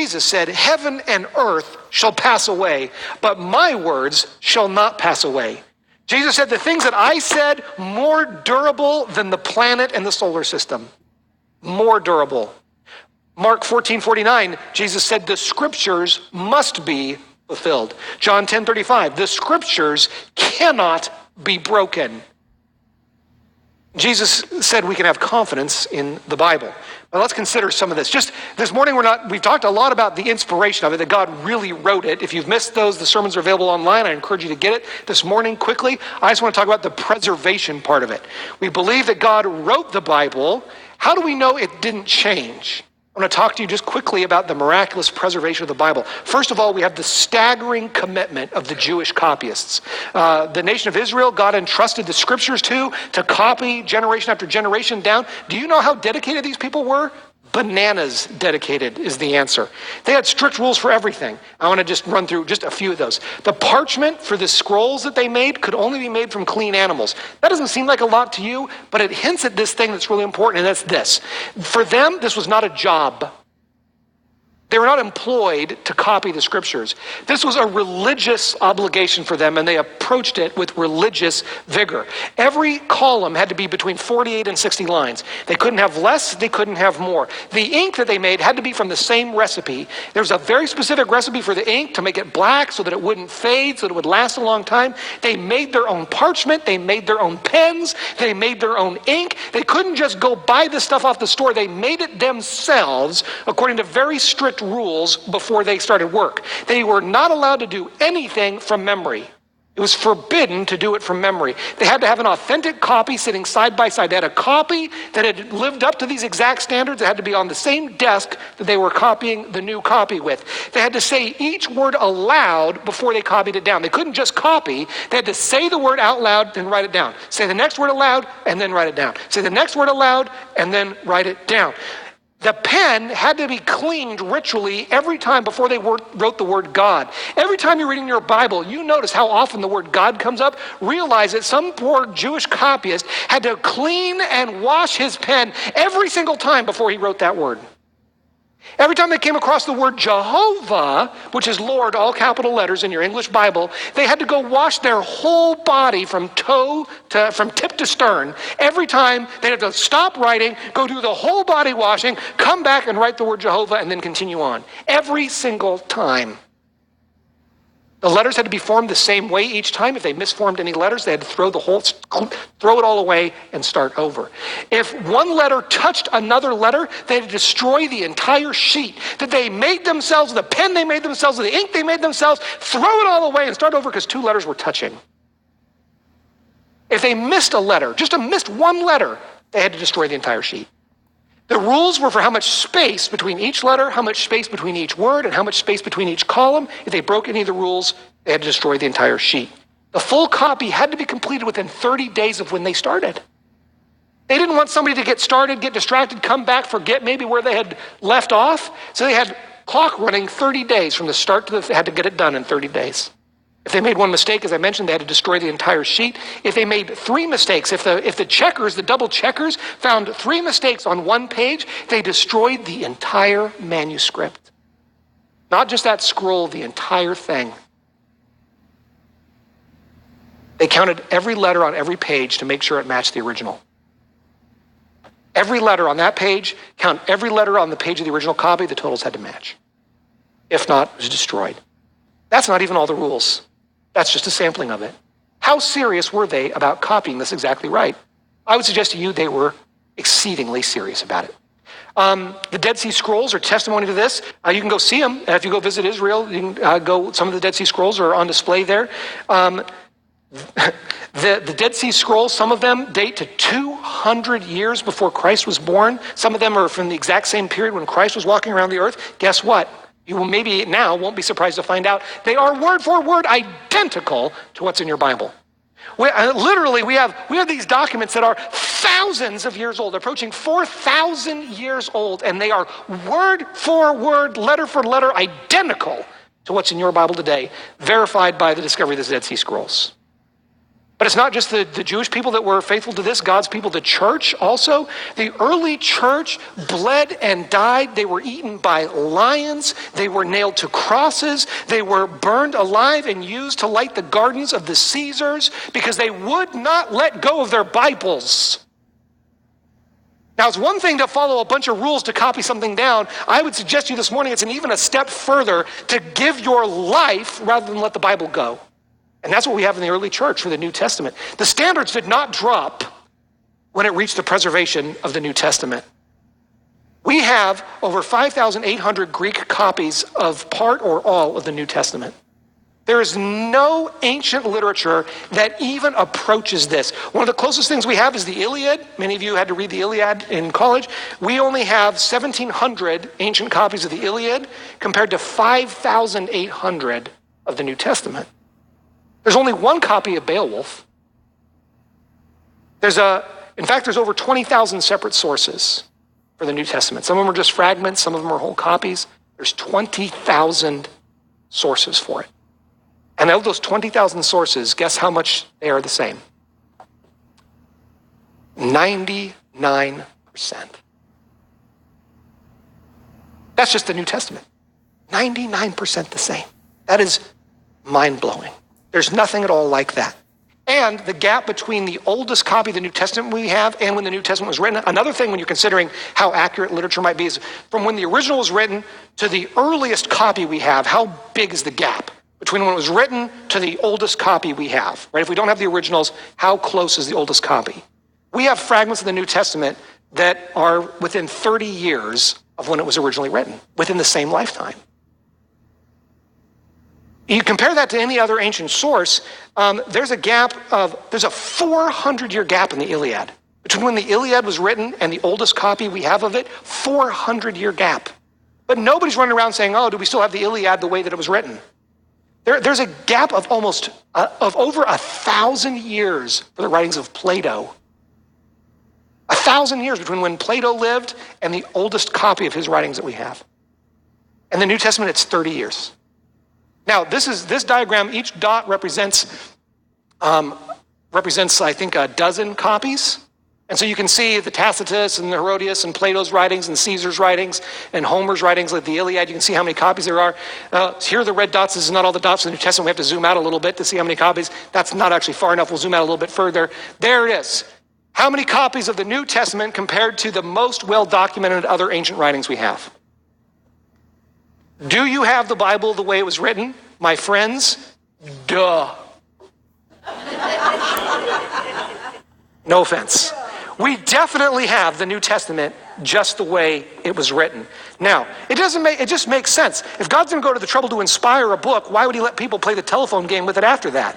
Jesus said, heaven and earth shall pass away, but my words shall not pass away. Jesus said, the things that I said, more durable than the planet and the solar system. More durable. Mark 14:49, Jesus said, the scriptures must be fulfilled. John 10:35, the scriptures cannot be broken. Jesus said we can have confidence in the Bible. But let's consider some of this. Just this morning, we've talked a lot about the inspiration of it, that God really wrote it. If you've missed those, the sermons are available online. I encourage you to get it this morning quickly. I just want to talk about the preservation part of it. We believe that God wrote the Bible. How do we know it didn't change? I want to talk to you just quickly about the miraculous preservation of the Bible. First of all, we have the staggering commitment of the Jewish copyists. The nation of Israel, God entrusted the scriptures to copy generation after generation down. Do you know how dedicated these people were? Bananas dedicated is the answer. They had strict rules for everything. I want to just run through just a few of those. The parchment for the scrolls that they made could only be made from clean animals. That doesn't seem like a lot to you, but it hints at this thing that's really important, and that's this. For them, this was not a job. They were not employed to copy the scriptures. This was a religious obligation for them, and they approached it with religious vigor. Every column had to be between 48 and 60 lines. They couldn't have less, they couldn't have more. The ink that they made had to be from the same recipe. There was a very specific recipe for the ink to make it black so that it wouldn't fade, so that it would last a long time. They made their own parchment, they made their own pens, they made their own ink. They couldn't just go buy this stuff off the store. They made it themselves according to very strict rules before they started work. They were not allowed to do anything from memory. It was forbidden to do it from memory. They had to have an authentic copy sitting side by side. They had a copy that had lived up to these exact standards. It had to be on the same desk that they were copying the new copy with. They had to say each word aloud before they copied it down. They couldn't just copy. They had to say the word out loud, then write it down. Say the next word aloud, and then write it down. Say the next word aloud, and then write it down. The pen had to be cleaned ritually every time before they wrote the word God. Every time you're reading your Bible, you notice how often the word God comes up. Realize that some poor Jewish copyist had to clean and wash his pen every single time before he wrote that word. Every time they came across the word Jehovah, which is Lord, all capital letters in your English Bible, they had to go wash their whole body from tip to stern. Every time they had to stop writing, go do the whole body washing, come back and write the word Jehovah, and then continue on. Every single time. The letters had to be formed the same way each time. If they misformed any letters, they had to throw it all away and start over. If one letter touched another letter, they had to destroy the entire sheet that they made themselves, the pen they made themselves, the ink they made themselves, throw it all away and start over because two letters were touching. If they missed a letter, missed one letter, they had to destroy the entire sheet. The rules were for how much space between each letter, how much space between each word, and how much space between each column. If they broke any of the rules, they had to destroy the entire sheet. The full copy had to be completed within 30 days of when they started. They didn't want somebody to get started, get distracted, come back, forget maybe where they had left off. So they had clock running 30 days from the start to they had to get it done in 30 days. If they made one mistake, as I mentioned, they had to destroy the entire sheet. If they made three mistakes, if the checkers, the double checkers, found three mistakes on one page, they destroyed the entire manuscript. Not just that scroll, the entire thing. They counted every letter on every page to make sure it matched the original. Every letter on that page, count every letter on the page of the original copy, the totals had to match. If not, it was destroyed. That's not even all the rules. That's just a sampling of it. How serious were they about copying this exactly right? I would suggest to you they were exceedingly serious about it. The Dead Sea Scrolls are testimony to this. You can go see them. If you go visit Israel, you can go. Some of the Dead Sea Scrolls are on display there. The Dead Sea Scrolls, some of them date to 200 years before Christ was born. Some of them are from the exact same period when Christ was walking around the earth. Guess what? You will maybe now won't be surprised to find out they are word for word identical to what's in your Bible. We have these documents that are thousands of years old, approaching 4,000 years old, and they are word for word, letter for letter, identical to what's in your Bible today, verified by the discovery of the Dead Sea Scrolls. But it's not just the Jewish people that were faithful to this, God's people, the church also. The early church bled and died. They were eaten by lions. They were nailed to crosses. They were burned alive and used to light the gardens of the Caesars because they would not let go of their Bibles. Now, it's one thing to follow a bunch of rules to copy something down. I would suggest to you this morning it's even a step further to give your life rather than let the Bible go. And that's what we have in the early church for the New Testament. The standards did not drop when it reached the preservation of the New Testament. We have over 5,800 Greek copies of part or all of the New Testament. There is no ancient literature that even approaches this. One of the closest things we have is the Iliad. Many of you had to read the Iliad in college. We only have 1,700 ancient copies of the Iliad compared to 5,800 of the New Testament. There's only one copy of Beowulf. In fact, there's over 20,000 separate sources for the New Testament. Some of them are just fragments, some of them are whole copies. There's 20,000 sources for it. And of those 20,000 sources, guess how much they are the same? 99%. That's just the New Testament. 99% the same. That is mind-blowing. There's nothing at all like that. And the gap between the oldest copy of the New Testament we have and when the New Testament was written, another thing when you're considering how accurate literature might be is from when the original was written to the earliest copy we have, how big is the gap between when it was written to the oldest copy we have, right? If we don't have the originals, how close is the oldest copy? We have fragments of the New Testament that are within 30 years of when it was originally written, within the same lifetime. You compare that to any other ancient source, there's a 400-year gap in the Iliad. Between when the Iliad was written and the oldest copy we have of it, 400-year gap. But nobody's running around saying, oh, do we still have the Iliad the way that it was written? There's a gap of over 1,000 years for the writings of Plato. 1,000 years between when Plato lived and the oldest copy of his writings that we have. In the New Testament, it's 30 years. Now, this diagram, each dot represents, I think, a dozen copies. And so you can see the Tacitus and the Herodias and Plato's writings and Caesar's writings and Homer's writings like the Iliad. You can see how many copies there are. Here are the red dots. This is not all the dots in the New Testament. We have to zoom out a little bit to see how many copies. That's not actually far enough. We'll zoom out a little bit further. There it is. How many copies of the New Testament compared to the most well-documented other ancient writings we have? Do you have the Bible the way it was written? My friends, duh. No offense. We definitely have the New Testament just the way it was written. Now, it just makes sense. If God's going to go to the trouble to inspire a book, why would he let people play the telephone game with it after that?